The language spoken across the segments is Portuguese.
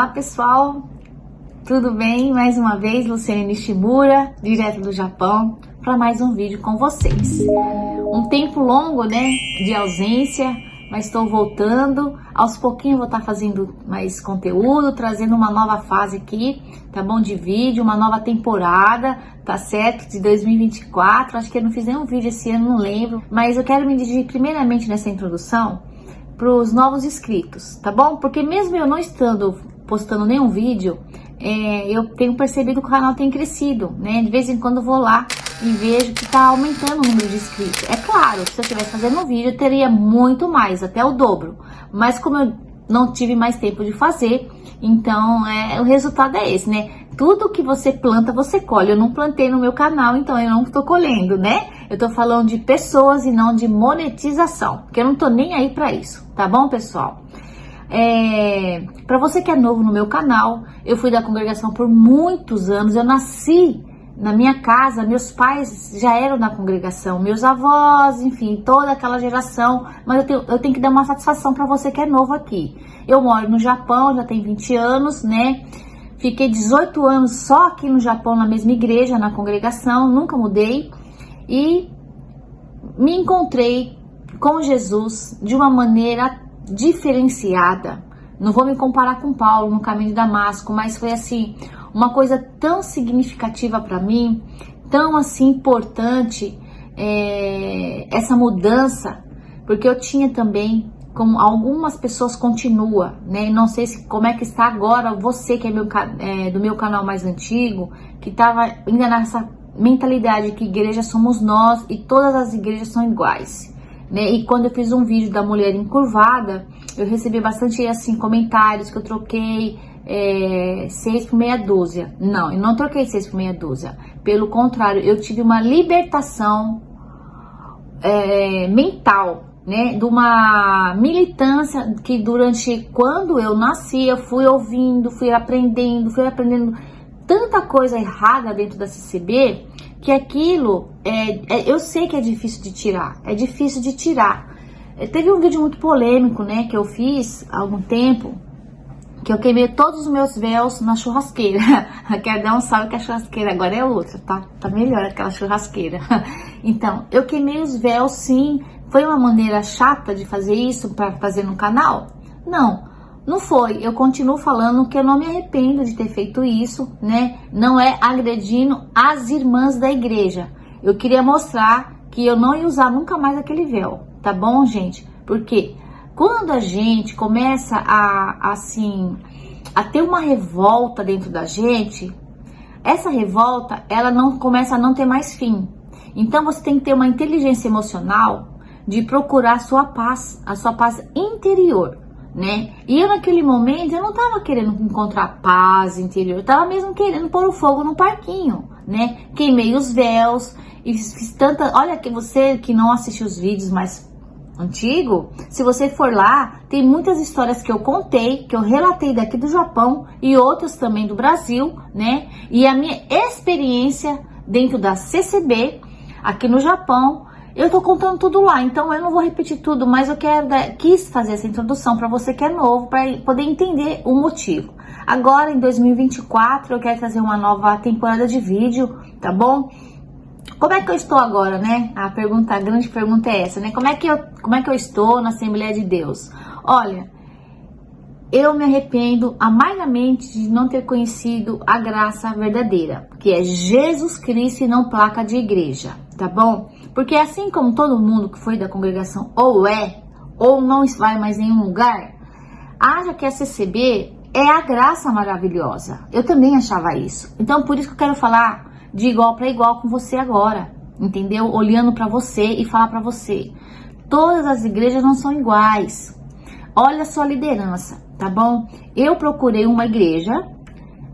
Olá pessoal, tudo bem? Mais uma vez, Luciane Nishimura, direto do Japão, para mais um vídeo com vocês. Um tempo longo, né, de ausência, mas estou voltando. Aos pouquinhos vou estar fazendo mais conteúdo, trazendo uma nova fase aqui, tá bom? De vídeo, uma nova temporada, tá certo? De 2024. Acho que eu não fiz nenhum vídeo esse ano, não lembro. Mas eu quero me dirigir primeiramente nessa introdução para os novos inscritos, tá bom? Porque mesmo eu não estando postando nenhum vídeo, eu tenho percebido que o canal tem crescido, né? De vez em quando eu vou lá e vejo que tá aumentando o número de inscritos. É claro, se eu estivesse fazendo um vídeo, eu teria muito mais, até o dobro. Mas como eu não tive mais tempo de fazer, então o resultado é esse, né? Tudo que você planta, você colhe. Eu não plantei no meu canal, então eu não tô colhendo, né? Eu tô falando de pessoas e não de monetização, porque eu não tô nem aí pra isso, tá bom, pessoal? Para você que é novo no meu canal, eu fui da congregação por muitos anos. Eu nasci na minha casa, meus pais já eram da congregação, meus avós, enfim, toda aquela geração. Mas eu tenho que dar uma satisfação para você que é novo aqui. Eu moro no Japão, já tem 20 anos, né? Fiquei 18 anos só aqui no Japão, na mesma igreja, na congregação, nunca mudei. E me encontrei com Jesus de uma maneira diferenciada. Não vou me comparar com Paulo no caminho de Damasco, mas foi assim, uma coisa tão significativa para mim, tão assim importante, essa mudança, porque eu tinha também, como algumas pessoas continuam, né? Não sei como é que está agora você que é do meu canal mais antigo, que estava ainda nessa mentalidade que igreja somos nós e todas as igrejas são iguais, né? E quando eu fiz um vídeo da mulher encurvada, eu recebi bastante assim comentários que eu troquei 6 por meia dúzia. Não, eu não troquei 6 por meia dúzia. Pelo contrário, eu tive uma libertação mental, né? De uma militância que quando eu nasci, eu fui ouvindo, fui aprendendo tanta coisa errada dentro da CCB, que aquilo, eu sei que é difícil de tirar, teve um vídeo muito polêmico, né, que eu fiz há algum tempo, que eu queimei todos os meus véus na churrasqueira. Quero um salve que a churrasqueira agora é outra, tá? Tá melhor aquela churrasqueira. Então, eu queimei os véus, sim. Foi uma maneira chata de fazer isso para fazer no canal? Não foi. Eu continuo falando que eu não me arrependo de ter feito isso, né? Não é agredindo as irmãs da igreja. Eu queria mostrar que eu não ia usar nunca mais aquele véu, tá bom, gente? Porque quando a gente começa a ter uma revolta dentro da gente, essa revolta, ela começa a não ter mais fim. Então você tem que ter uma inteligência emocional de procurar a sua paz interior, né? E eu naquele momento, eu não tava querendo encontrar paz interior, eu tava mesmo querendo pôr o fogo no parquinho, né? Queimei os véus e fiz tanta... Olha, que você que não assistiu os vídeos mais antigo, se você for lá, tem muitas histórias que eu contei, que eu relatei daqui do Japão e outras também do Brasil, né? E a minha experiência dentro da CCB, aqui no Japão, eu tô contando tudo lá, então eu não vou repetir tudo, mas eu quis fazer essa introdução para você que é novo, para poder entender o motivo. Agora, em 2024, eu quero trazer uma nova temporada de vídeo, tá bom? Como é que eu estou agora, né? A grande pergunta é essa, né? Como é que eu estou na Assembleia de Deus? Olha, eu me arrependo amargamente de não ter conhecido a graça verdadeira, que é Jesus Cristo e não placa de igreja, tá bom? Porque assim como todo mundo que foi da congregação ou não vai mais em nenhum lugar, acha que a CCB é a graça maravilhosa. Eu também achava isso. Então, por isso que eu quero falar de igual para igual com você agora, entendeu? Olhando para você e falar para você. Todas as igrejas não são iguais. Olha a sua liderança, tá bom? Eu procurei uma igreja,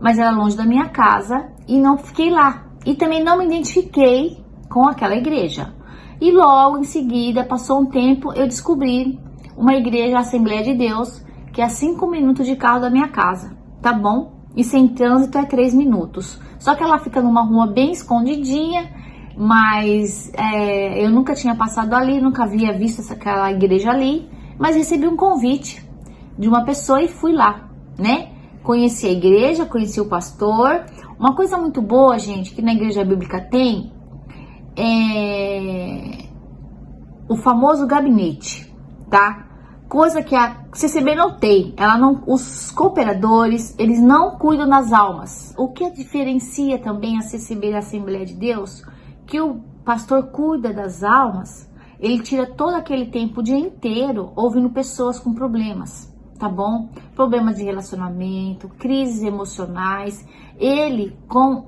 mas era longe da minha casa e não fiquei lá. E também não me identifiquei com aquela igreja. E logo em seguida, passou um tempo, eu descobri uma igreja, a Assembleia de Deus, que é a 5 minutos de carro da minha casa, tá bom? E sem trânsito é 3 minutos. Só que ela fica numa rua bem escondidinha, mas eu nunca tinha passado ali, nunca havia visto aquela igreja ali, mas recebi um convite de uma pessoa e fui lá, né? conheci a igreja, conheci o pastor. Uma coisa muito boa, gente, que na igreja bíblica tem, é o famoso gabinete, tá? Coisa que a CCB não tem. Os cooperadores, eles não cuidam das almas. O que diferencia também a CCB da Assembleia de Deus, que o pastor cuida das almas, ele tira todo aquele tempo o dia inteiro ouvindo pessoas com problemas, tá bom? Problemas de relacionamento, crises emocionais. Ele, com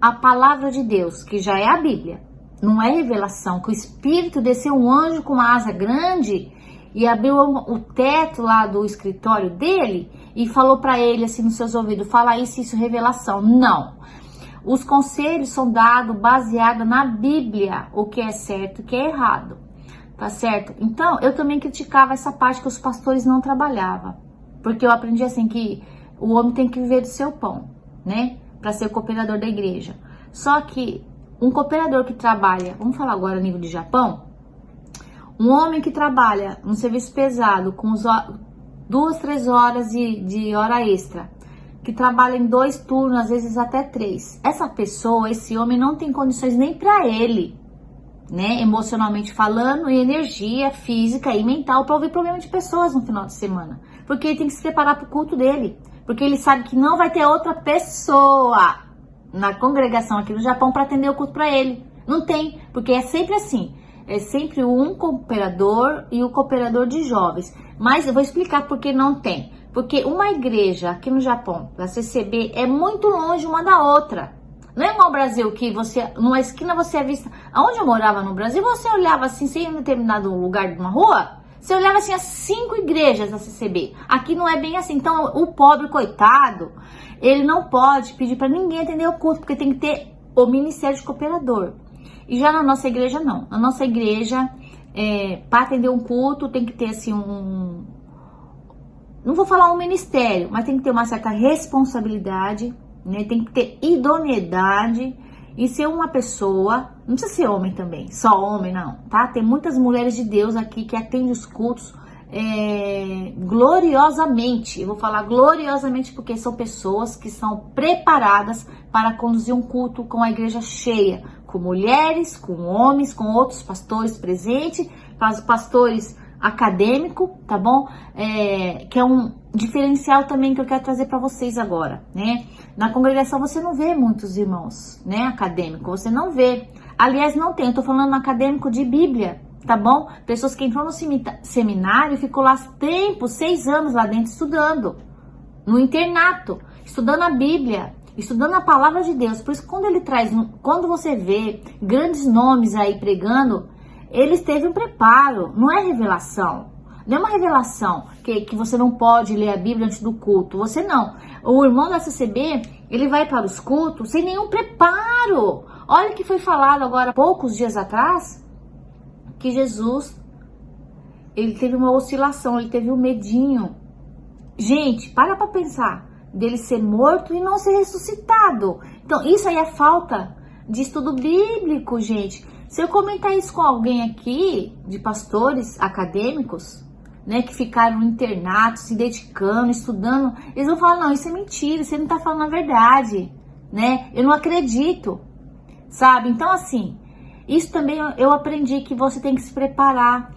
a palavra de Deus, que já é a Bíblia, não é revelação, que o Espírito desceu um anjo com uma asa grande e abriu o teto lá do escritório dele e falou para ele assim nos seus ouvidos, fala isso, revelação. Não. Os conselhos são dados baseados na Bíblia, o que é certo e o que é errado, tá certo? Então, eu também criticava essa parte que os pastores não trabalhavam, porque eu aprendi assim que o homem tem que viver do seu pão, né? Para ser cooperador da igreja. Só que um cooperador que trabalha, vamos falar agora a nível de Japão, um homem que trabalha um serviço pesado, com 2, 3 horas de hora extra, que trabalha em 2 turnos, às vezes até 3. Essa pessoa, esse homem não tem condições nem para ele, né, emocionalmente falando, e energia física e mental para ouvir problema de pessoas no final de semana. Porque ele tem que se preparar para o culto dele, porque ele sabe que não vai ter outra pessoa na congregação aqui no Japão para atender o culto para ele. Não tem, porque é sempre assim. É sempre um cooperador e o cooperador de jovens. Mas eu vou explicar por que não tem. Porque uma igreja aqui no Japão, da CCB, é muito longe uma da outra. Não é igual ao Brasil, que você, numa esquina você é vista... Onde eu morava no Brasil, você olhava assim, sem em determinado lugar de uma rua, você olhava assim as 5 igrejas da CCB. Aqui não é bem assim. Então, o pobre, coitado, ele não pode pedir para ninguém atender o culto, porque tem que ter o ministério de cooperador. E já na nossa igreja, não. Na nossa igreja, para atender um culto, tem que ter assim não vou falar um ministério, mas tem que ter uma certa responsabilidade, né? Tem que ter idoneidade e ser uma pessoa, não precisa ser homem também, só homem não, tá? Tem muitas mulheres de Deus aqui que atendem os cultos gloriosamente. Eu vou falar gloriosamente porque são pessoas que são preparadas para conduzir um culto com a igreja cheia, com mulheres, com homens, com outros pastores presentes, pastores acadêmicos, tá bom? Que é um diferencial também que eu quero trazer para vocês agora, né? Na congregação você não vê muitos irmãos, né, acadêmicos, você não vê. Aliás, não tem, eu tô falando acadêmico de Bíblia, tá bom? Pessoas que entrou no seminário e ficou lá tempo, 6 anos lá dentro estudando, no internato, estudando a Bíblia, estudando a palavra de Deus. Por isso, quando você vê grandes nomes aí pregando, eles teve um preparo, não é revelação. Não é uma revelação que você não pode ler a Bíblia antes do culto. Você não. O irmão da CCB, ele vai para os cultos sem nenhum preparo. Olha o que foi falado agora, poucos dias atrás, que Jesus, ele teve uma oscilação, ele teve um medinho. Gente, para pensar, dele ser morto e não ser ressuscitado. Então, isso aí é falta de estudo bíblico, gente. Se eu comentar isso com alguém aqui, de pastores acadêmicos, né, que ficaram no internato, se dedicando, estudando, eles vão falar, não, isso é mentira, você não tá falando a verdade, né? Eu não acredito, sabe? Então, assim, isso também eu aprendi que você tem que se preparar.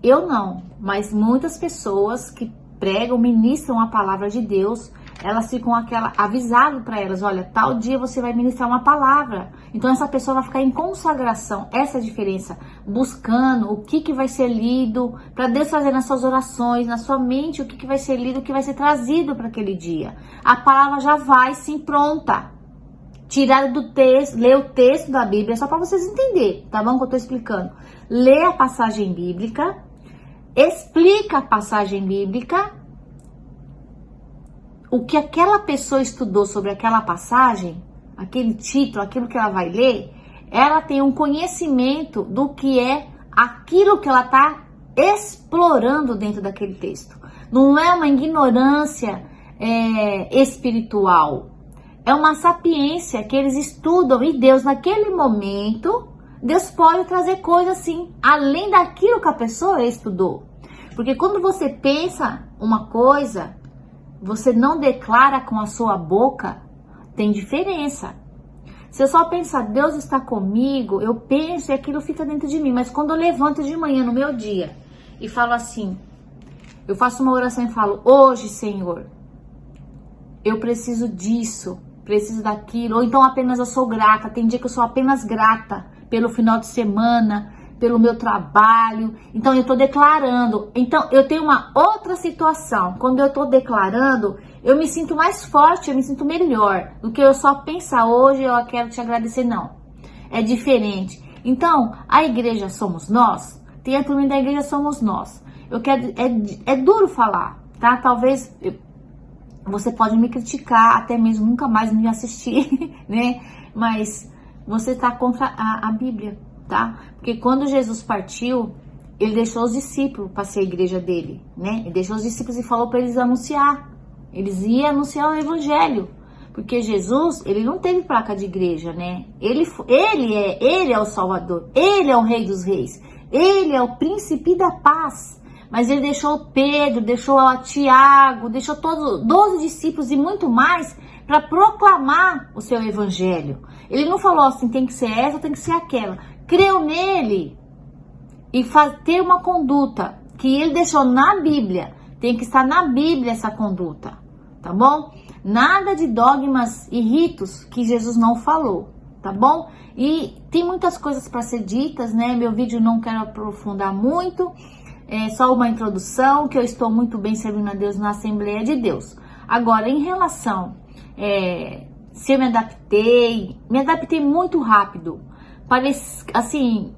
Eu não, mas muitas pessoas que pregam, ministram a palavra de Deus, elas ficam avisado para elas, olha, tal dia você vai ministrar uma palavra. Então essa pessoa vai ficar em consagração. Essa é a diferença, buscando o que vai ser lido, para Deus fazer nas suas orações, na sua mente, o que vai ser lido, o que vai ser trazido para aquele dia. A palavra já vai sim pronta. Tirar do texto, ler o texto da Bíblia, só para vocês entenderem, tá bom? Que eu tô explicando. Lê a passagem bíblica, explica a passagem bíblica, o que aquela pessoa estudou sobre aquela passagem, aquele título, aquilo que ela vai ler, ela tem um conhecimento do que é aquilo que ela está explorando dentro daquele texto. Não é uma ignorância espiritual, é uma sapiência que eles estudam e Deus, naquele momento, Deus pode trazer coisas assim, além daquilo que a pessoa estudou. Porque quando você pensa uma coisa, você não declara com a sua boca, tem diferença. Se eu só pensar, Deus está comigo, eu penso e aquilo fica dentro de mim. Mas quando eu levanto de manhã no meu dia e falo assim, eu faço uma oração e falo, hoje, Senhor, eu preciso disso, preciso daquilo. Ou então apenas eu sou grata. Tem dia que eu sou apenas grata pelo final de semana, pelo meu trabalho. Então eu tô declarando. Então eu tenho uma outra situação. Quando eu tô declarando, eu me sinto mais forte, eu me sinto melhor do que eu só pensar hoje, eu quero te agradecer. Não, é diferente. Então a igreja somos nós. Tem a turma da igreja somos nós. Eu quero, é duro falar, tá? Talvez você pode me criticar, até mesmo nunca mais me assistir, né? Mas você tá contra a Bíblia, tá? Porque quando Jesus partiu, ele deixou os discípulos para ser a igreja dele, né? Ele deixou os discípulos e falou para eles anunciar. Eles iam anunciar o evangelho. Porque Jesus, ele não teve placa de igreja, né? Ele é o Salvador. Ele é o Rei dos Reis. Ele é o Príncipe da Paz. Mas ele deixou Pedro, deixou Tiago, deixou todos 12 discípulos e muito mais para proclamar o seu evangelho. Ele não falou assim, tem que ser essa, tem que ser aquela. Creu nele e ter uma conduta que ele deixou na Bíblia. Tem que estar na Bíblia essa conduta, tá bom? Nada de dogmas e ritos que Jesus não falou, tá bom? E tem muitas coisas para ser ditas, né? Meu vídeo não quero aprofundar muito. É só uma introdução, que eu estou muito bem servindo a Deus na Assembleia de Deus. Agora, em relação se eu me adaptei muito rápido. Parece, assim,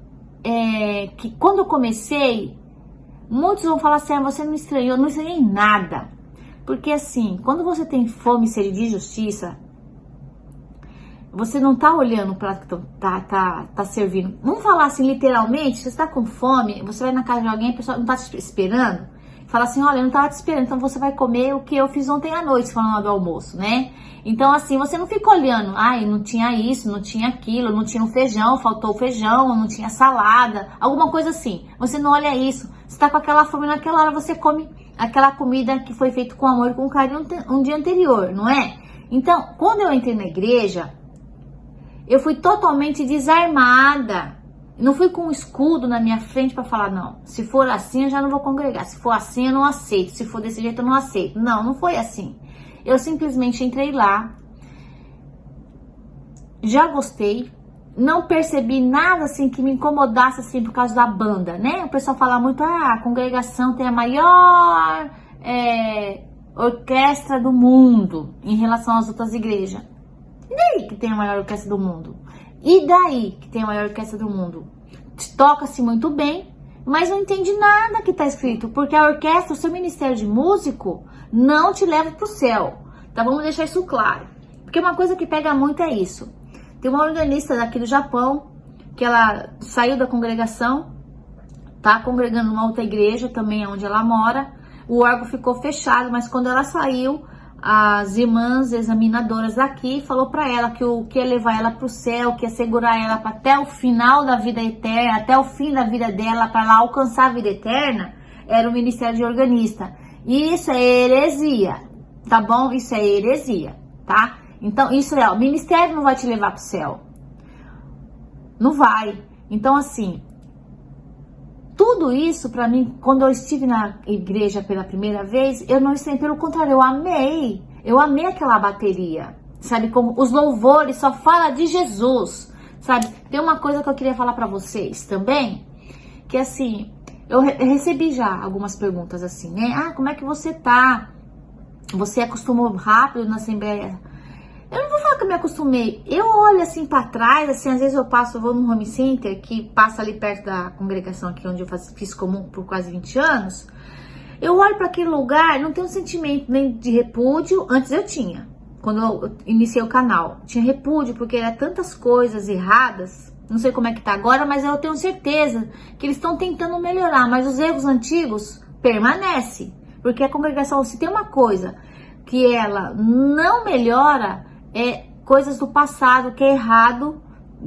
que quando eu comecei, muitos vão falar assim, você não estranhou, eu não estranhei nada. Porque assim, quando você tem fome e sede de justiça, você não tá olhando para tá servindo. Vamos falar assim, literalmente, você está com fome, você vai na casa de alguém, a pessoa não tá te esperando, fala assim, olha, eu não tava te esperando, então você vai comer o que eu fiz ontem à noite, falando do almoço, né? Então assim, você não fica olhando, não tinha isso, não tinha aquilo, não tinha um feijão, faltou o feijão, não tinha salada, alguma coisa assim. Você não olha isso, você tá com aquela fome, naquela hora você come aquela comida que foi feita com amor e com carinho um dia anterior, não é? Então, quando eu entrei na igreja, eu fui totalmente desarmada. Não fui com um escudo na minha frente para falar, não, se for assim eu já não vou congregar, se for assim eu não aceito, se for desse jeito eu não aceito. Não, não foi assim. Eu simplesmente entrei lá, já gostei, não percebi nada assim que me incomodasse assim por causa da banda, né? O pessoal fala muito, a congregação tem a maior orquestra do mundo em relação às outras igrejas. E daí que tem a maior orquestra do mundo? E daí que tem a maior orquestra do mundo? Toca-se muito bem, mas não entende nada que está escrito, porque a orquestra, o seu ministério de músico, não te leva para o céu. Tá? Vamos deixar isso claro. Porque uma coisa que pega muito é isso. Tem uma organista daqui do Japão, que ela saiu da congregação, tá congregando numa outra igreja também, onde ela mora. O órgão ficou fechado, mas quando ela saiu, as irmãs examinadoras daqui falou para ela que o que ia levar ela para o céu, que ia segurar ela até o final da vida eterna, até o fim da vida dela, para ela alcançar a vida eterna, era o ministério de organista. E isso é heresia, tá bom? Isso é heresia, tá? Então, isso o ministério não vai te levar para o céu. Não vai. Então, assim, tudo isso, para mim, quando eu estive na igreja pela primeira vez, eu não estranhei, pelo contrário, eu amei. Eu amei aquela bateria, sabe? Como os louvores só fala de Jesus, sabe? Tem uma coisa que eu queria falar para vocês também, que assim, eu recebi já algumas perguntas assim, né? Como é que você tá? Você acostumou rápido na Assembleia? Eu não vou falar que eu me acostumei. Eu olho assim pra trás, assim, às vezes eu vou num home center que passa ali perto da congregação aqui onde eu fiz comum por quase 20 anos. Eu olho para aquele lugar, não tenho um sentimento nem de repúdio. Antes eu tinha, quando eu iniciei o canal. Tinha repúdio porque era tantas coisas erradas. Não sei como é que tá agora, mas eu tenho certeza que eles estão tentando melhorar. Mas os erros antigos permanecem. Porque a congregação, se tem uma coisa que ela não melhora, coisas do passado que é errado,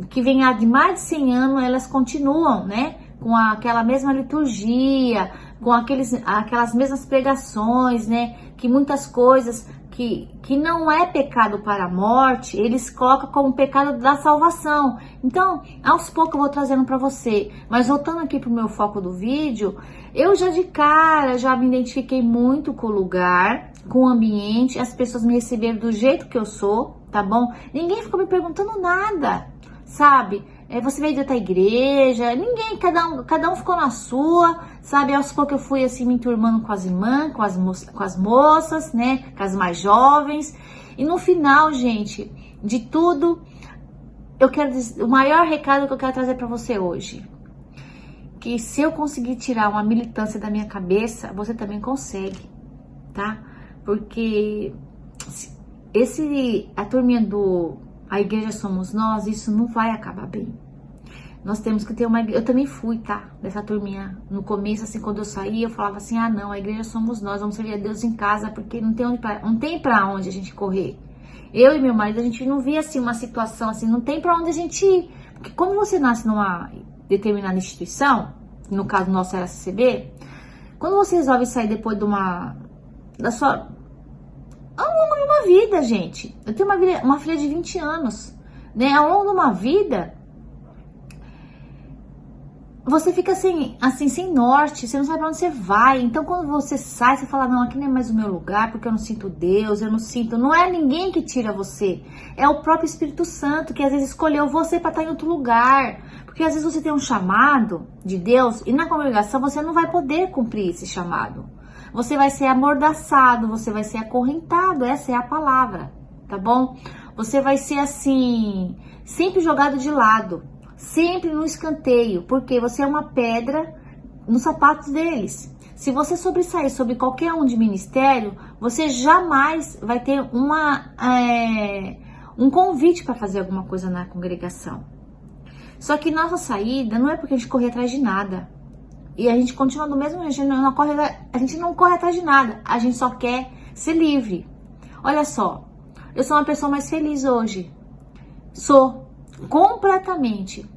que vem há de mais de 100 anos, elas continuam, né? Com aquela mesma liturgia, com aquelas mesmas pregações, né? Que muitas coisas que não é pecado para a morte, eles colocam como pecado da salvação. Então, aos poucos eu vou trazendo para você. Mas voltando aqui pro meu foco do vídeo, eu já de cara, já me identifiquei muito com o lugar, com o ambiente, as pessoas me receberam do jeito que eu sou, tá bom? Ninguém ficou me perguntando nada, sabe? Você veio de outra igreja, ninguém, cada um ficou na sua, sabe? Aos poucos eu fui assim me enturmando com as irmãs, com as moças, né? Com as mais jovens. E no final, gente, de tudo, eu quero dizer, o maior recado que eu quero trazer para você hoje, que se eu conseguir tirar uma militância da minha cabeça, você também consegue, tá? Porque a turminha A Igreja Somos Nós, isso não vai acabar bem. Nós temos que ter uma igreja. Eu também fui, tá? Dessa turminha. No começo, assim, quando eu saí, eu falava assim: ah, não, a igreja somos nós, vamos servir a Deus em casa, porque não tem pra onde a gente correr. Eu e meu marido, a gente não via assim uma situação assim, não tem pra onde a gente ir. Porque quando você nasce numa determinada instituição, no caso nosso era a CCB, quando você resolve sair depois da sua. Ao longo de uma vida, gente. Eu tenho uma filha de 20 anos, né? Ao longo de uma vida, você fica assim, sem norte, você não sabe pra onde você vai. Então, quando você sai, você fala, não, aqui não é mais o meu lugar, porque eu não sinto Deus, eu não sinto... Não é ninguém que tira você. É o próprio Espírito Santo, que às vezes escolheu você pra estar em outro lugar. Porque às vezes você tem um chamado de Deus, e na congregação você não vai poder cumprir esse chamado. Você vai ser amordaçado, você vai ser acorrentado, essa é a palavra, tá bom? Você vai ser assim, sempre jogado de lado, sempre no escanteio, porque você é uma pedra nos sapatos deles. Se você sobressair sobre qualquer um de ministério, você jamais vai ter um convite para fazer alguma coisa na congregação. Só que nossa saída não é porque a gente correr atrás de nada. E a gente continua do mesmo jeito, a gente não corre atrás de nada, a gente só quer ser livre. Olha só, eu sou uma pessoa mais feliz hoje. Sou, completamente.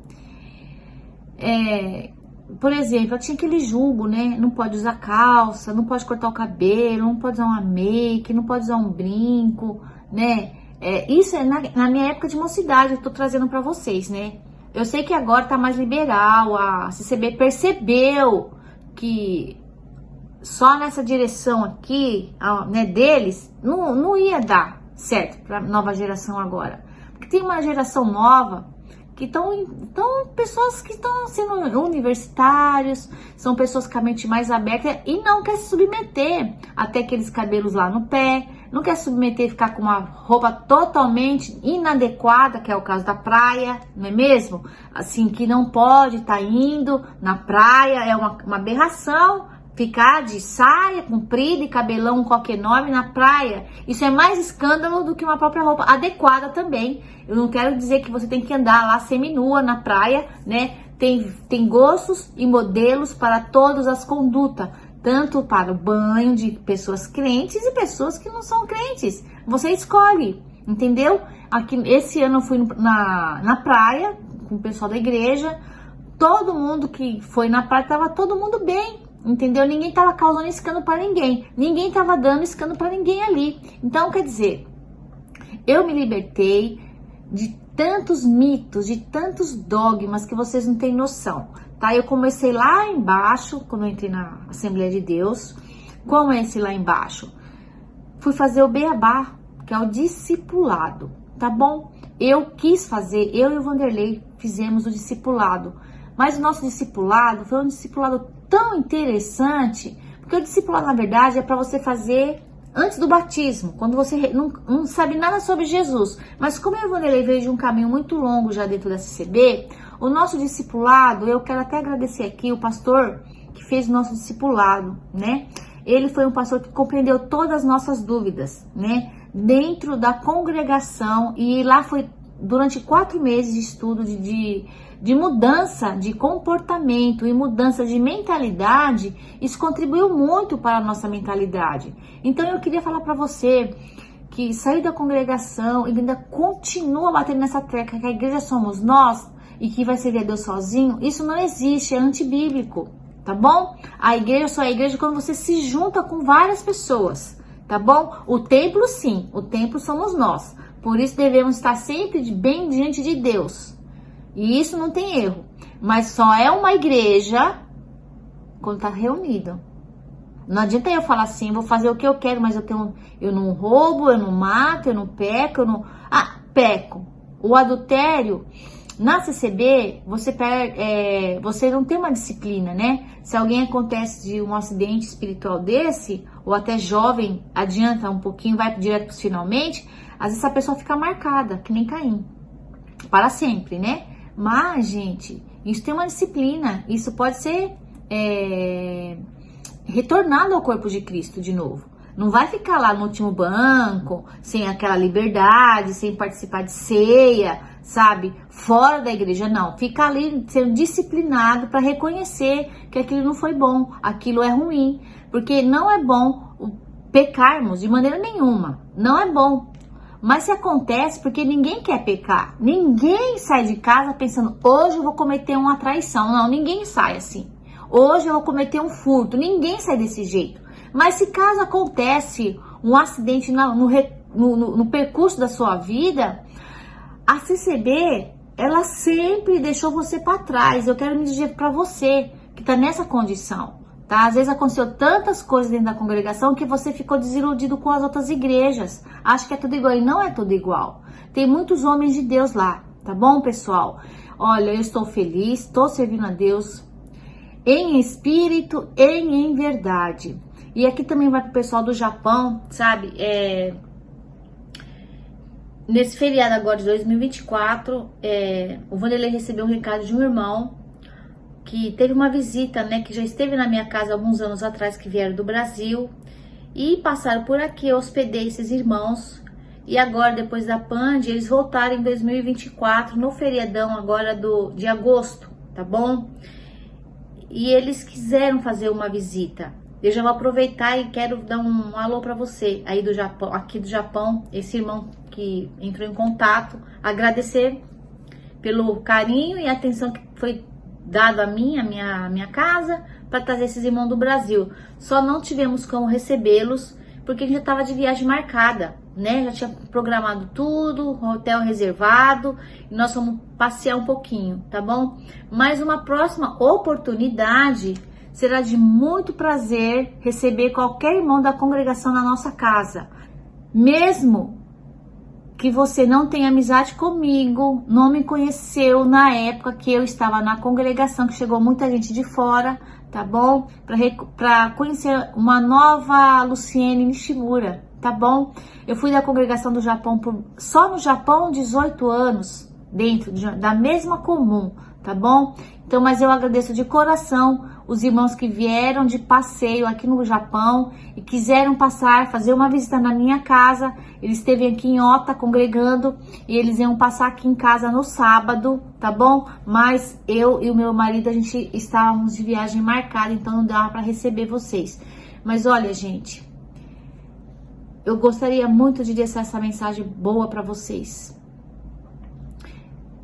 Por exemplo, eu tinha aquele julgo, né? Não pode usar calça, não pode cortar o cabelo, não pode usar uma make, não pode usar um brinco, né? Isso é na minha época de mocidade, eu tô trazendo pra vocês, né? Eu sei que agora tá mais liberal, a CCB percebeu que só nessa direção aqui, né, deles, não ia dar certo pra nova geração agora. Porque tem uma geração nova que estão pessoas que estão sendo universitários, são pessoas com a mente mais aberta e não quer se submeter até aqueles cabelos lá no pé, não quer se submeter a ficar com uma roupa totalmente inadequada, que é o caso da praia, não é mesmo? Assim, que não pode estar indo na praia, é uma aberração ficar de saia comprida e cabelão qualquer nome na praia. Isso é mais escândalo do que uma própria roupa adequada também. Eu não quero dizer que você tem que andar lá seminua na praia, né? Tem gostos e modelos para todas as condutas, tanto para o banho de pessoas crentes e pessoas que não são crentes. Você escolhe, entendeu? Aqui, esse ano eu fui na praia com o pessoal da igreja. Todo mundo que foi na praia, tava todo mundo bem. Entendeu? Ninguém tava causando escândalo para ninguém. Ninguém tava dando escândalo para ninguém ali. Então, quer dizer, eu me libertei de tantos mitos, de tantos dogmas que vocês não têm noção, tá? Eu comecei lá embaixo, quando eu entrei na Assembleia de Deus. Como é esse lá embaixo? Fui fazer o beabá, que é o discipulado, tá bom? Eu quis fazer, eu e o Vanderlei fizemos o discipulado. Mas o nosso discipulado foi um discipulado tão interessante, porque o discipulado, na verdade, é para você fazer antes do batismo, quando você não sabe nada sobre Jesus. Mas como eu e o Vanderlei veio de um caminho muito longo já dentro da CCB, o nosso discipulado, eu quero até agradecer aqui o pastor que fez o nosso discipulado, né? Ele foi um pastor que compreendeu todas as nossas dúvidas, né? Dentro da congregação, e lá foi durante 4 meses de estudo de mudança de comportamento e mudança de mentalidade. Isso contribuiu muito para a nossa mentalidade. Então eu queria falar para você que sair da congregação e ainda continua batendo nessa tecla que a igreja somos nós e que vai servir a Deus sozinho, isso não existe, é antibíblico, tá tá bom? A igreja só é igreja quando você se junta com várias pessoas, tá bom? O templo sim, o templo somos nós. Por isso devemos estar sempre bem diante de Deus. E isso não tem erro. Mas só é uma igreja quando tá reunido. Não adianta eu falar assim, vou fazer o que eu quero, mas eu não roubo, eu não mato, eu não peco, peco. O adultério, na CCB, você não tem uma disciplina, né? Se alguém acontece de um acidente espiritual desse, ou até jovem, adianta um pouquinho, vai direto pros finalmente, às vezes a pessoa fica marcada, que nem Caim. Para sempre, né? Mas, gente, isso tem uma disciplina. Isso pode ser retornado ao corpo de Cristo de novo. Não vai ficar lá no último banco, sem aquela liberdade, sem participar de ceia, sabe? Fora da igreja, não. Fica ali sendo disciplinado para reconhecer que aquilo não foi bom, aquilo é ruim. Porque não é bom pecarmos de maneira nenhuma. Não é bom. Mas se acontece porque ninguém quer pecar. Ninguém sai de casa pensando, hoje eu vou cometer uma traição. Não, ninguém sai assim. Hoje eu vou cometer um furto. Ninguém sai desse jeito. Mas se caso acontece um acidente no percurso da sua vida, a CCB, ela sempre deixou você para trás. Eu quero me dizer para você que está nessa condição. Tá? Às vezes aconteceu tantas coisas dentro da congregação que você ficou desiludido com as outras igrejas. Acha que é tudo igual e não é tudo igual. Tem muitos homens de Deus lá, tá bom, pessoal? Olha, eu estou feliz, estou servindo a Deus em espírito e em verdade. E aqui também vai pro pessoal do Japão, sabe? Nesse feriado agora de 2024, o Vanderlei recebeu um recado de um irmão que teve uma visita, né? Que já esteve na minha casa alguns anos atrás, que vieram do Brasil. E passaram por aqui, eu hospedei esses irmãos. E agora, depois da Pand, eles voltaram em 2024, no feriadão agora de agosto, tá bom? E eles quiseram fazer uma visita. Eu já vou aproveitar e quero dar um alô para você aí do Japão, aqui do Japão, esse irmão que entrou em contato, agradecer pelo carinho e atenção que foi dado a mim, a minha casa, para trazer esses irmãos do Brasil. Só não tivemos como recebê-los porque a gente já estava de viagem marcada, né? Já tinha programado tudo, hotel reservado, e nós vamos passear um pouquinho, tá bom? Mas uma próxima oportunidade será de muito prazer receber qualquer irmão da congregação na nossa casa. Mesmo que você não tenha amizade comigo, não me conheceu na época que eu estava na congregação, que chegou muita gente de fora, tá bom? Para conhecer uma nova Luciene Nishimura, tá bom? Eu fui da congregação do Japão, só no Japão, 18 anos, dentro da mesma comum, tá bom? Então, mas eu agradeço de coração os irmãos que vieram de passeio aqui no Japão e quiseram passar, fazer uma visita na minha casa. Eles esteve aqui em Ota congregando e eles iam passar aqui em casa no sábado, tá bom? Mas eu e o meu marido, a gente estávamos de viagem marcada, então não dava para receber vocês. Mas olha, gente, eu gostaria muito de deixar essa mensagem boa para vocês.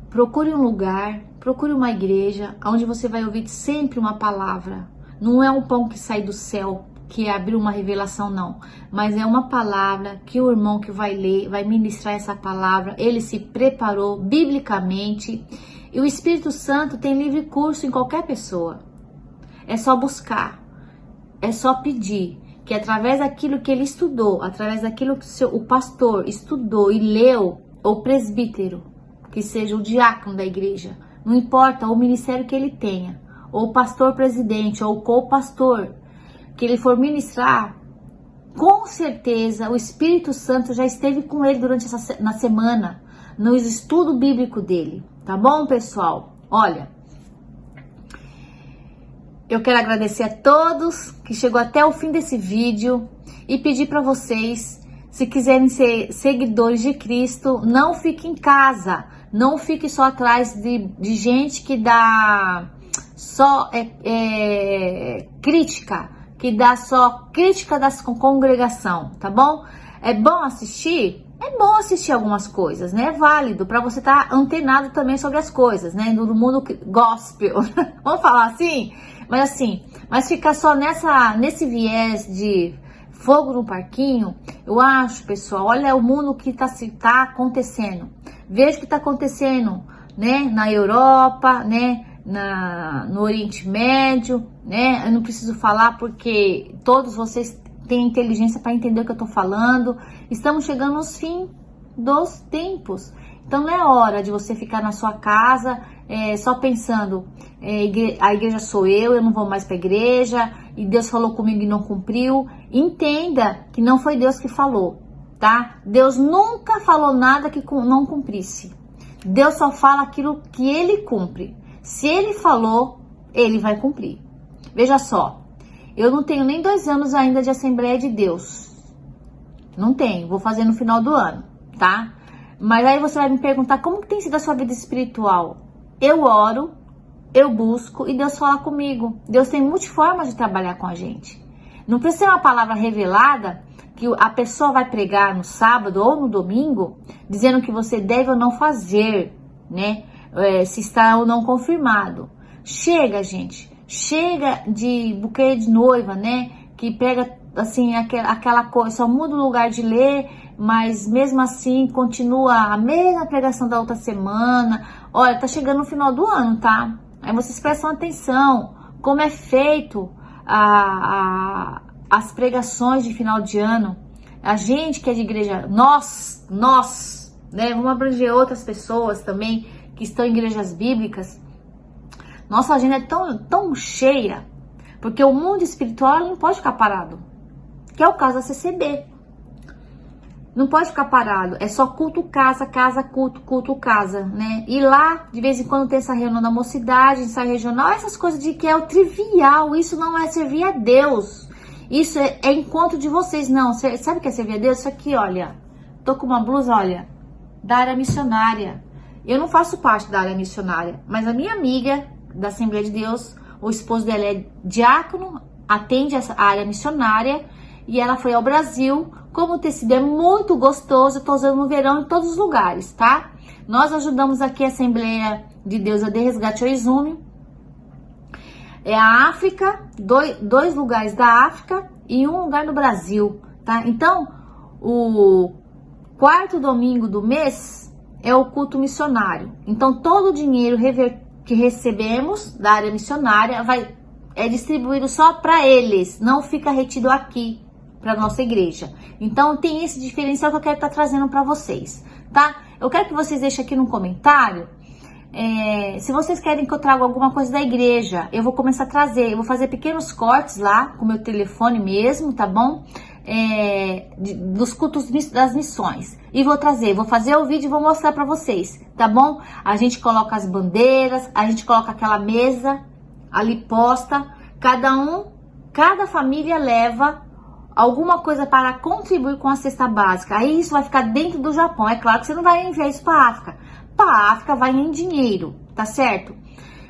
Procure um lugar, procure uma igreja, onde você vai ouvir sempre uma palavra. Não é um pão que sai do céu, que abriu uma revelação, não. Mas é uma palavra que o irmão que vai ler, vai ministrar essa palavra, ele se preparou biblicamente. E o Espírito Santo tem livre curso em qualquer pessoa. É só buscar, é só pedir. Que através daquilo que ele estudou, através daquilo que o pastor estudou e leu, ou presbítero, que seja o diácono da igreja, não importa o ministério que ele tenha, ou o pastor presidente, ou o co-pastor, que ele for ministrar, com certeza o Espírito Santo já esteve com ele durante na semana, no estudo bíblico dele, tá bom, pessoal? Olha, eu quero agradecer a todos que chegou até o fim desse vídeo e pedir para vocês, se quiserem ser seguidores de Cristo, não fiquem em casa, não fique só atrás de gente que dá só crítica, que dá só crítica da congregação, tá bom? É bom assistir? é bom assistir algumas coisas, né? É válido para você estar antenado também sobre as coisas, né? Do mundo gospel, vamos falar assim? Mas ficar só nesse viés de fogo no parquinho, eu acho, pessoal, olha o mundo que tá acontecendo. Veja o que está acontecendo, né? Na Europa, né? No Oriente Médio, né? Eu não preciso falar porque todos vocês têm inteligência para entender o que eu tô falando. Estamos chegando aos fins dos tempos. Então não é hora de você ficar na sua casa só pensando, a igreja sou eu não vou mais para a igreja, e Deus falou comigo e não cumpriu. Entenda que não foi Deus que falou, tá? Deus nunca falou nada que não cumprisse. Deus só fala aquilo que ele cumpre. Se ele falou, ele vai cumprir. Veja só, eu não tenho nem 2 anos ainda de Assembleia de Deus. Não tenho, vou fazer no final do ano, tá? Mas aí você vai me perguntar, como que tem sido a sua vida espiritual? Eu oro, eu busco e Deus fala comigo. Deus tem multiformas de trabalhar com a gente. Não precisa ser uma palavra revelada que a pessoa vai pregar no sábado ou no domingo, dizendo que você deve ou não fazer, né? Se está ou não confirmado. Chega, gente. Chega de buquê de noiva, né? Que pega, assim, aquela coisa, só muda o lugar de ler, mas mesmo assim continua a mesma pregação da outra semana. Olha, tá chegando no final do ano, tá? Aí vocês prestam atenção como é feito as pregações de final de ano. A gente que é de igreja, nós, né? Vamos abranger outras pessoas também que estão em igrejas bíblicas. Nossa agenda é tão cheia, porque o mundo espiritual não pode ficar parado, que é o caso da CCB. Não pode ficar parado, é só culto, casa, culto, casa, né? E lá, de vez em quando tem essa reunião da mocidade, ensaio regional, essas coisas de que é o trivial, isso não é servir a Deus. Isso é encontro de vocês, não. Sabe o que é servir a Deus? Isso aqui, olha, tô com uma blusa, olha, da área missionária. Eu não faço parte da área missionária, mas a minha amiga da Assembleia de Deus, o esposo dela é diácono, atende a área missionária, e ela foi ao Brasil. Como o tecido é muito gostoso, eu tô usando no verão em todos os lugares, tá? Nós ajudamos aqui a Assembleia de Deus a de Resgate ao Exume. É a África, dois lugares da África e um lugar no Brasil, tá? Então, o 4º domingo do mês é o culto missionário. Então, todo o dinheiro que recebemos da área missionária é distribuído só para eles, não fica retido aqui para nossa igreja. Então tem esse diferencial que eu quero estar trazendo para vocês, tá? Eu quero que vocês deixem aqui no comentário se vocês querem que eu traga alguma coisa da igreja. Eu vou começar a trazer, eu vou fazer pequenos cortes lá com o meu telefone mesmo, tá bom? Dos cultos das missões, e vou fazer o vídeo e vou mostrar para vocês, tá bom? A gente coloca as bandeiras, a gente coloca aquela mesa ali posta, cada família leva alguma coisa para contribuir com a cesta básica. Aí isso vai ficar dentro do Japão. É claro que você não vai enviar isso para a África. Para a África vai em dinheiro, tá certo?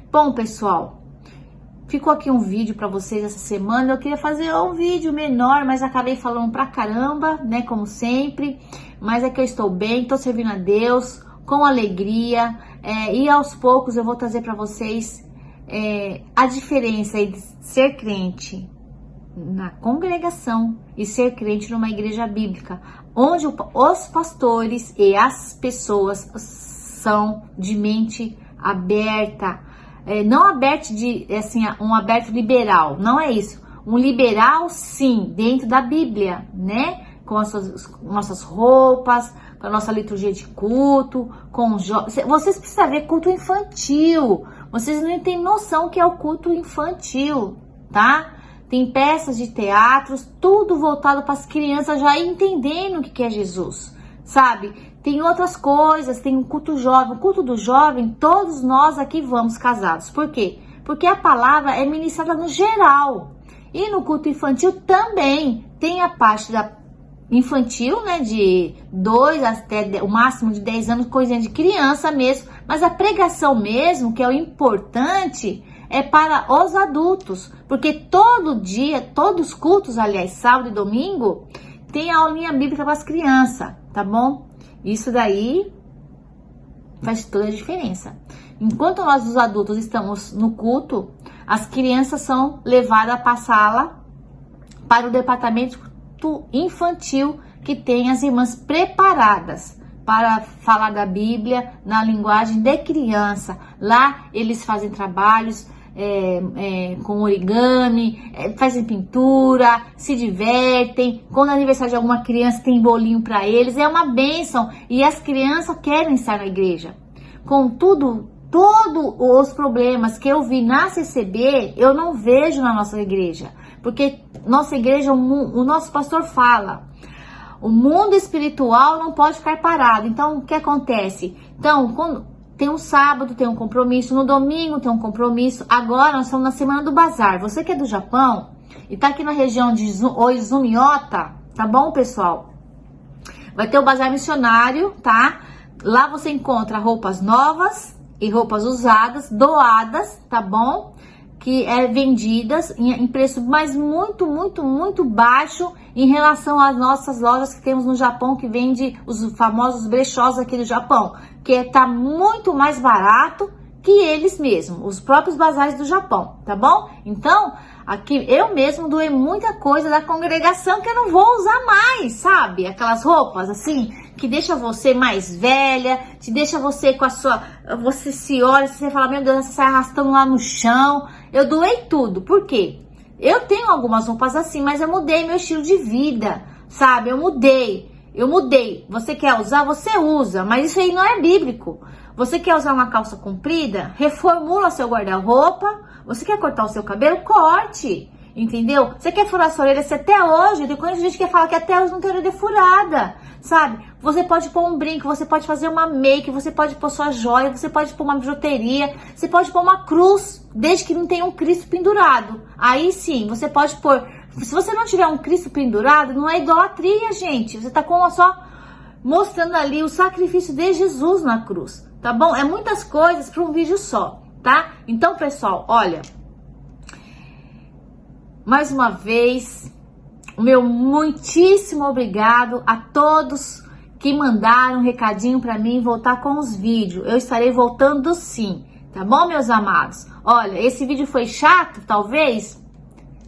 Bom, pessoal, ficou aqui um vídeo para vocês essa semana. Eu queria fazer um vídeo menor, mas acabei falando pra caramba, né? Como sempre. Mas é que eu estou bem, estou servindo a Deus com alegria. E aos poucos eu vou trazer para vocês a diferença de ser crente na congregação e ser crente numa igreja bíblica, onde os pastores e as pessoas são de mente aberta, não aberto um aberto liberal, não é isso, um liberal sim, dentro da Bíblia, né, com as nossas roupas, com a nossa liturgia de culto, vocês precisam ver culto infantil, vocês não têm noção que é o culto infantil, tá? Tem peças de teatros, tudo voltado para as crianças já entendendo o que é Jesus, sabe? Tem outras coisas, tem um culto jovem. O culto do jovem, todos nós aqui vamos casados. Por quê? Porque a palavra é ministrada no geral. E no culto infantil também tem a parte da infantil, né? De 2 até o máximo de 10 anos, coisinha de criança mesmo. Mas a pregação mesmo, que é o importante, é para os adultos, porque todo dia, todos os cultos, aliás, sábado e domingo, tem a aulinha bíblica para as crianças, tá bom? Isso daí faz toda a diferença. Enquanto nós, os adultos, estamos no culto, as crianças são levadas para a sala, para o departamento infantil, que tem as irmãs preparadas para falar da Bíblia na linguagem de criança. Lá eles fazem trabalhos com origami, fazem pintura, se divertem. Quando é aniversário de alguma criança, tem bolinho para eles. É uma bênção. E as crianças querem estar na igreja. Contudo, todos os problemas que eu vi na CCB, eu não vejo na nossa igreja. Porque nossa igreja, o nosso pastor fala, o mundo espiritual não pode ficar parado. Então, o que acontece? Então, quando tem um sábado, tem um compromisso, no domingo tem um compromisso. Agora nós estamos na semana do bazar. Você que é do Japão e tá aqui na região de Oizumiota, tá bom, pessoal? Vai ter o bazar missionário, tá? Lá você encontra roupas novas e roupas usadas, doadas, tá bom? Que vendidas em preço mas muito baixo em relação às nossas lojas que temos no Japão, que vende os famosos brechós aqui do Japão, que tá muito mais barato que eles mesmos, os próprios bazares do Japão, tá bom? Então, aqui eu mesmo doei muita coisa da congregação que eu não vou usar mais, sabe? Aquelas roupas assim, que deixa você mais velha, te deixa você com a sua... Você se olha, você fala, meu Deus, você sai arrastando lá no chão. Eu doei tudo, por quê? Eu tenho algumas roupas assim, mas eu mudei meu estilo de vida, sabe? Eu mudei. Você quer usar? Você usa, mas isso aí não é bíblico. Você quer usar uma calça comprida? Reformula seu guarda-roupa. Você quer cortar o seu cabelo? Corte. Entendeu? Você quer furar sua orelha? Se até hoje, eu conheço gente que fala que até hoje não tem orelha furada, sabe? Você pode pôr um brinco, você pode fazer uma make, você pode pôr sua joia, você pode pôr uma bijuteria, você pode pôr uma cruz, desde que não tenha um Cristo pendurado. Aí sim, você pode pôr... Se você não tiver um Cristo pendurado, não é idolatria, gente. Você tá só mostrando ali o sacrifício de Jesus na cruz, tá bom? É muitas coisas para um vídeo só, tá? Então, pessoal, olha... Mais uma vez, o meu muitíssimo obrigado a todos que mandaram um recadinho para mim voltar com os vídeos. Eu estarei voltando sim, tá bom, meus amados? Olha, esse vídeo foi chato, talvez?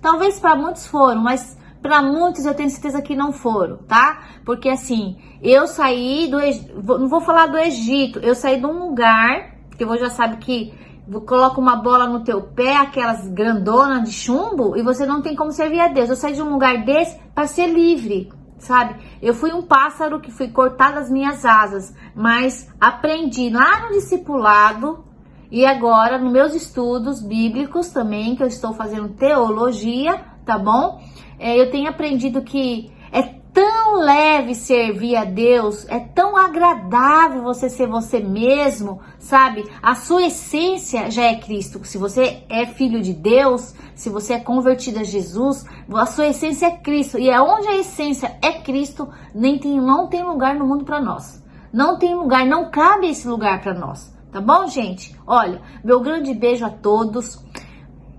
Talvez para muitos foram, mas para muitos eu tenho certeza que não foram, tá? Porque assim, eu saí do Egito, não vou falar do Egito, eu saí de um lugar, que você já sabe que coloca uma bola no teu pé, aquelas grandonas de chumbo, e você não tem como servir a Deus. Eu saí de um lugar desse para ser livre, sabe? Eu fui um pássaro que fui cortada as minhas asas, mas aprendi lá no discipulado e agora nos meus estudos bíblicos também, que eu estou fazendo teologia, tá bom? Eu tenho aprendido que é tão leve servir a Deus, é tão agradável você ser você mesmo, sabe? A sua essência já é Cristo. Se você é filho de Deus, se você é convertido a Jesus, a sua essência é Cristo. E aonde a essência é Cristo, não tem lugar no mundo para nós. Não tem lugar, não cabe esse lugar para nós. Tá bom, gente? Olha, meu grande beijo a todos.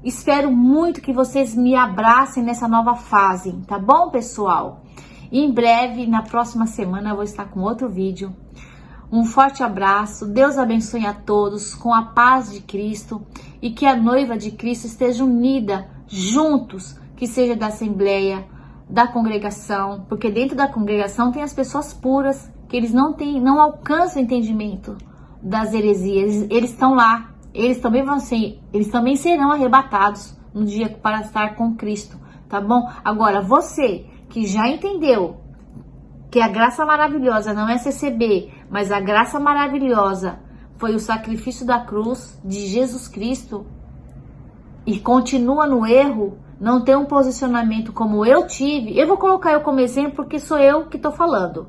Espero muito que vocês me abracem nessa nova fase, tá bom, pessoal? Em breve, na próxima semana, eu vou estar com outro vídeo. Um forte abraço, Deus abençoe a todos com a paz de Cristo e que a noiva de Cristo esteja unida, juntos, que seja da Assembleia, da congregação, porque dentro da congregação tem as pessoas puras, que eles não alcançam o entendimento das heresias, eles estão lá, eles também serão arrebatados no dia para estar com Cristo, tá bom? Agora, você que já entendeu que a graça maravilhosa não é CCB, mas a graça maravilhosa foi o sacrifício da cruz de Jesus Cristo e continua no erro, não tem um posicionamento como eu tive, eu vou colocar eu como exemplo porque sou eu que tô falando.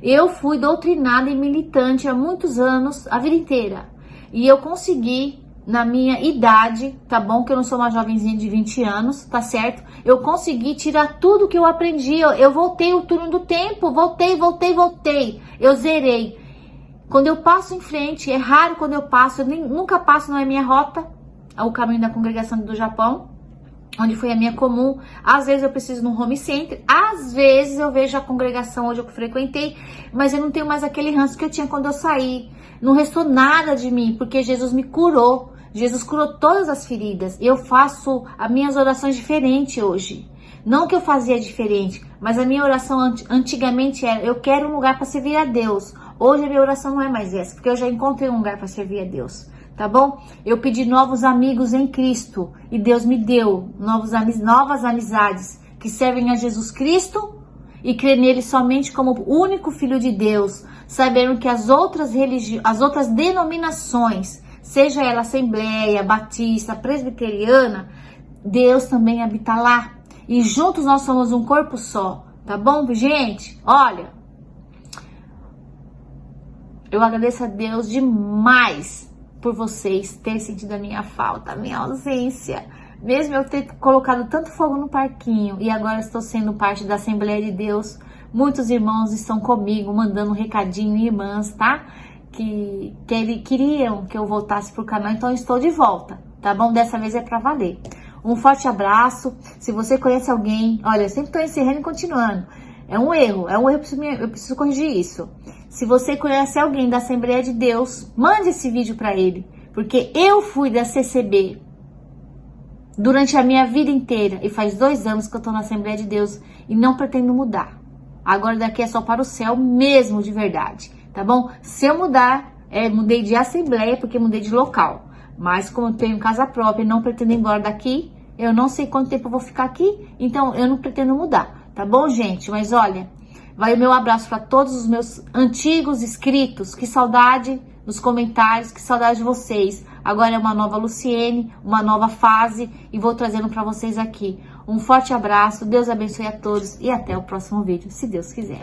Eu fui doutrinada e militante há muitos anos, a vida inteira, e eu consegui, na minha idade, tá bom? Que eu não sou uma jovenzinha de 20 anos, tá certo? Eu consegui tirar tudo que eu aprendi. Eu voltei o turno do tempo. Voltei. Eu zerei. Quando eu passo em frente, é raro quando eu passo. Eu nunca passo, não é minha rota. O caminho da congregação do Japão. onde foi a minha comum. Às vezes eu preciso num home center, às vezes eu vejo a congregação onde eu frequentei, mas eu não tenho mais aquele ranço que eu tinha quando eu saí. Não restou nada de mim, porque Jesus me curou. Jesus curou todas as feridas. Eu faço as minhas orações diferentes hoje. Não que eu fazia diferente, mas a minha oração antigamente era: eu quero um lugar para servir a Deus. Hoje a minha oração não é mais essa, porque eu já encontrei um lugar para servir a Deus. Tá bom? Eu pedi novos amigos em Cristo e Deus me deu novas amizades que servem a Jesus Cristo e crê nele somente como o único Filho de Deus, sabendo que as outras denominações, seja ela Assembleia, Batista, Presbiteriana, Deus também habita lá. E juntos nós somos um corpo só, tá bom, gente? Olha, eu agradeço a Deus demais por vocês terem sentido a minha falta, a minha ausência. Mesmo eu ter colocado tanto fogo no parquinho e agora estou sendo parte da Assembleia de Deus, muitos irmãos estão comigo, mandando um recadinho, irmãs, tá? Que queriam que eu voltasse pro canal, então eu estou de volta, tá bom? Dessa vez é pra valer. Um forte abraço. Se você conhece alguém, olha, eu sempre tô encerrando e continuando. É um erro, eu preciso corrigir isso. Se você conhece alguém da Assembleia de Deus, mande esse vídeo para ele, porque eu fui da CCB durante a minha vida inteira e faz 2 anos que eu tô na Assembleia de Deus e não pretendo mudar. Agora daqui é só para o céu mesmo, de verdade, tá bom? Se eu mudar, mudei de Assembleia porque mudei de local, mas como eu tenho casa própria e não pretendo ir embora daqui, eu não sei quanto tempo eu vou ficar aqui, então eu não pretendo mudar. Tá bom, gente? Mas olha, vai o meu abraço para todos os meus antigos inscritos. Que saudade nos comentários, que saudade de vocês. Agora é uma nova Luciene, uma nova fase e vou trazendo para vocês aqui. Um forte abraço, Deus abençoe a todos e até o próximo vídeo, se Deus quiser.